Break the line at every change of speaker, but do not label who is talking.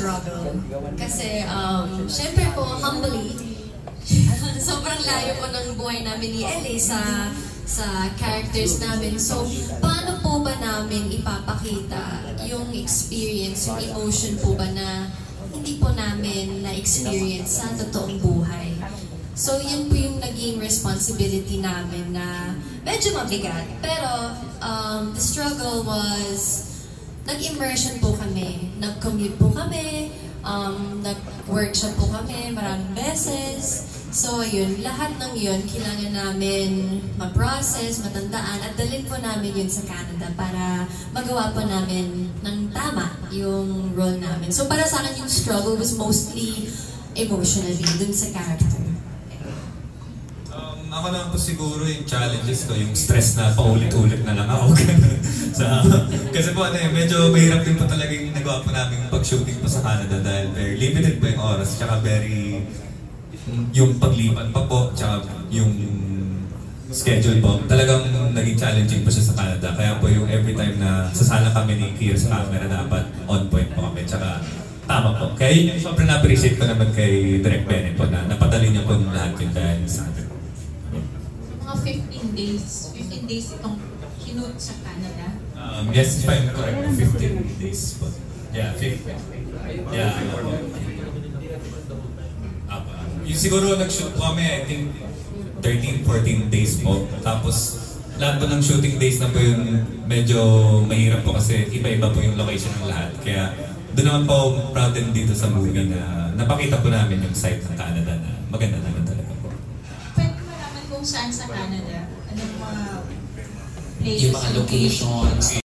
struggle. Kasi, syempre po, humbly, sobrang layo po ng buhay namin ni Ellie sa characters namin. So, paano po ba namin ipapakita yung experience, yung emotion po ba na hindi po namin na-experience sa totoong buhay? So, yun po yung naging responsibility namin na medyo mabigat. Pero, the struggle was, nag-immersion po kami, nag-commute po kami, nag-workshop po kami maraming beses. So, yun, lahat ng yun, kailangan namin ma-process, matandaan, at dalhin po namin yun sa Canada para magawa po namin ng tama yung role namin. So, para sa akin, yung struggle was mostly emotionally, dun sa character.
Ako naman po siguro yung challenges ko, yung stress na paulit-ulit na lang ako. Kasi po medyo mahirap din po talaga yung nagawa po namin pag-shooting po sa Canada dahil very limited po yung oras, tsaka very yung paglipat pa po, tsaka yung schedule po. Talagang naging challenging po siya sa Canada. Kaya po yung every time na sasala kami ni Kier sa camera, dapat on point po kami. Tsaka tama po. Kaya yun yung sobrang na-appreciate ko naman kay Direk Bennett po na napadali niya po lahat yung dahil sa atin.
15 days itong kinoot sa Canada?
Yes, if I'm correct, 15 days po. Yeah, 15. Yeah. Yung siguro nag-shoot po kami, I think 13-14 days po. Tapos lahat po ng shooting days na po yung medyo mahirap po kasi iba-iba po yung location ng lahat. Kaya doon naman po proud din dito sa movie na napakita po namin yung site ng Canada na maganda naman talaga po.
Pwede malaman kung saan sa Canada? Anong mga places?
Yung mga locations.